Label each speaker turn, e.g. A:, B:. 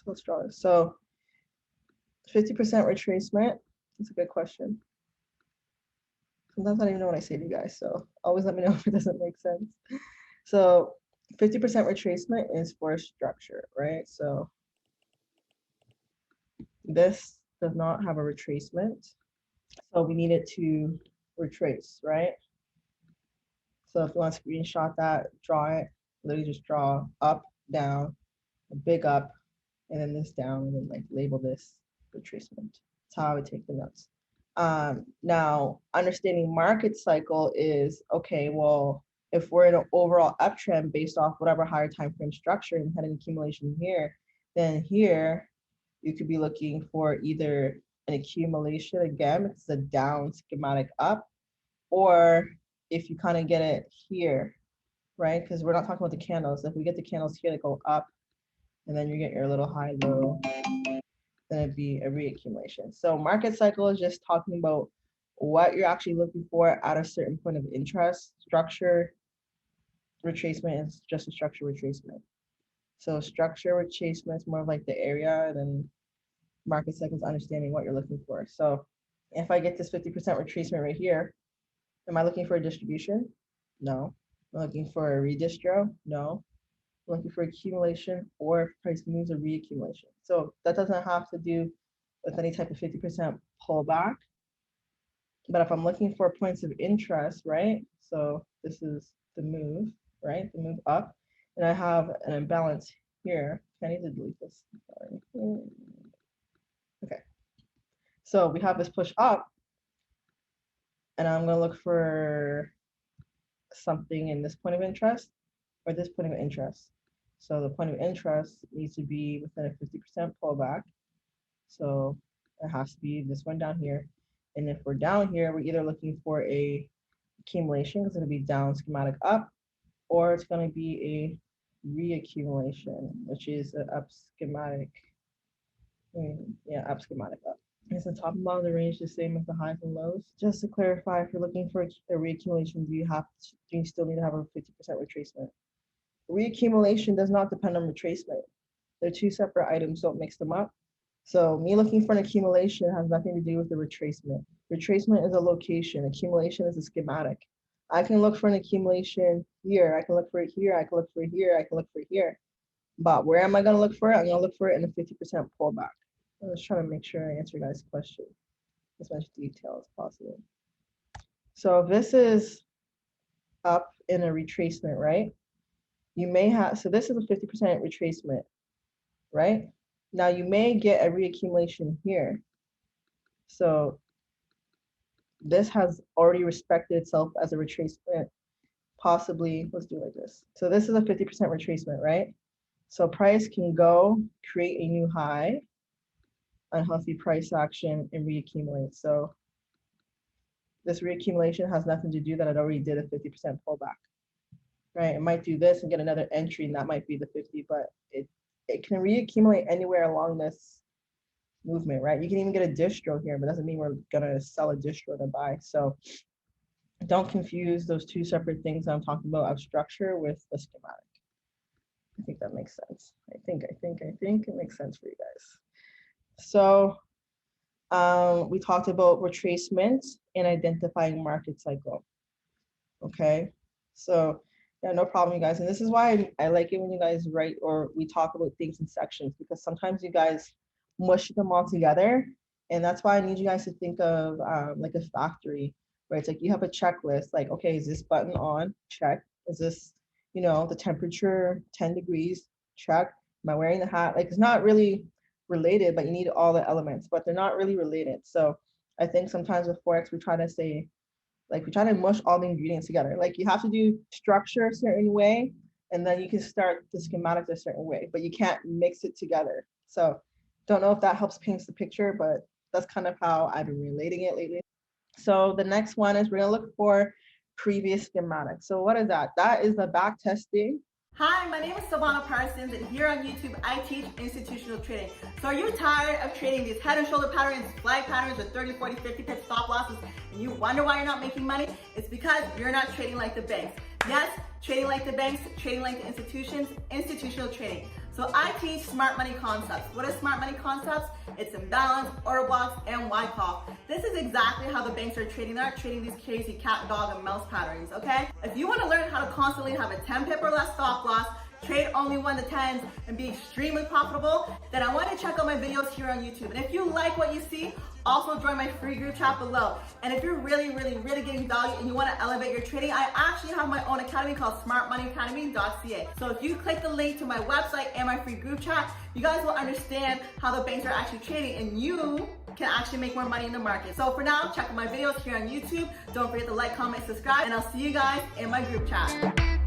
A: Let's draw this. So 50% retracement. That's a good question. Sometimes I don't even know what I say to you guys, so always let me know if it doesn't make sense. So 50% retracement is for structure, right? So this does not have a retracement, so we need it to retrace, right? So if you want to screenshot that, draw it, literally just draw up, down, a big up, and then this down, and then like label this retracement. That's how I would take the notes. Now, understanding market cycle is, okay, well, if we're in an overall uptrend based off whatever higher time frame structure and had an accumulation here, then here you could be looking for either an accumulation again, it's a down schematic up, or if you kind of get it here, right? Because we're not talking about the candles. If we get the candles here that go up, and then you get your little high low, then it'd be a reaccumulation. So market cycle is just talking about what you're actually looking for at a certain point of interest. Structure retracement is just a structure retracement. So structure retracement is more of like the area, and then market cycle is understanding what you're looking for. So if I get this 50% retracement right here, am I looking for a distribution? No. Am I looking for a redistro? No. I'm looking for accumulation, or if price moves, a reaccumulation. So that doesn't have to do with any type of 50% pullback. But if I'm looking for points of interest, right? So this is the move, right? The move up, and I have an imbalance here. I need to delete this. Sorry. Okay. So we have this push up, and I'm going to look for something in this point of interest or this point of interest. So the point of interest needs to be within a 50% pullback. So it has to be this one down here. And if we're down here, we're either looking for a accumulation, it's going to be down schematic up, or it's going to be a reaccumulation, which is an up schematic. Up schematic up. Is the top and bottom of the range the same as the highs and lows? Just to clarify, if you're looking for a reaccumulation, do you still need to have a 50% retracement? Reaccumulation does not depend on retracement. They're two separate items, don't mix them up. So me looking for an accumulation has nothing to do with the retracement. Retracement is a location, accumulation is a schematic. I can look for an accumulation here, I can look for it here, I can look for it here, I can look for it here. But where am I going to look for it? I'm going to look for it in a 50% pullback. I'm just trying to make sure I answer you guys' question as much detail as possible. So if this is up in a retracement, right? You may have, so this is a 50% retracement, right? Now you may get a reaccumulation here. So this has already respected itself as a retracement, possibly, let's do it like this. So this is a 50% retracement, right? So price can go create a new high, unhealthy price action, and reaccumulate. So this reaccumulation has nothing to do that it already did a 50% pullback. Right, it might do this and get another entry, and that might be the 50, but it can reaccumulate anywhere along this movement, right? You can even get a distro here, but doesn't mean we're gonna sell a distro to buy. So don't confuse those two separate things I'm talking about of structure with the schematic. I think that makes sense. I think it makes sense for you guys. So we talked about retracement and identifying market cycle. Okay, so yeah, no problem, you guys. And this is why I like it when you guys write or we talk about things in sections, because sometimes you guys mush them all together. And that's why I need you guys to think of like a factory, where it's like you have a checklist, like, okay, is this button on? Check. Is this, you know, the temperature 10 degrees? Check. Am I wearing the hat? Like, it's not really related, but you need all the elements, but they're not really related. So I think sometimes with Forex, we try to say, like, we try to mush all the ingredients together. Like, you have to do structure a certain way, and then you can start the schematics a certain way, but you can't mix it together. So don't know if that helps paint the picture, but that's kind of how I've been relating it lately. So the next one is we're gonna look for previous schematics. So what is that? That is the back testing.
B: Hi, my name is Savannah Parsons, and here on YouTube, I teach institutional trading. So are you tired of trading these head and shoulder patterns, flag patterns with 30, 40, 50 pip stop losses, and you wonder why you're not making money? It's because you're not trading like the banks. Yes, trading like the banks, trading like the institutions, institutional trading. So I teach smart money concepts. What is smart money concepts? It's imbalance, order blocks, and Wyckoff. This is exactly how the banks are trading. They're not trading these crazy cat, dog, and mouse patterns, okay? If you want to learn how to constantly have a 10 pip or less stop loss, trade only 1 to 10s, and be extremely profitable, then I want you to check out my videos here on YouTube. And if you like what you see, also join my free group chat below. And if you're really getting value and you want to elevate your trading, I actually have my own academy called smartmoneyacademy.ca. So if you click the link to my website and my free group chat, you guys will understand how the banks are actually trading, and you can actually make more money in the market. So for now, check out my videos here on YouTube. Don't forget to like, comment, subscribe, and I'll see you guys in my group chat.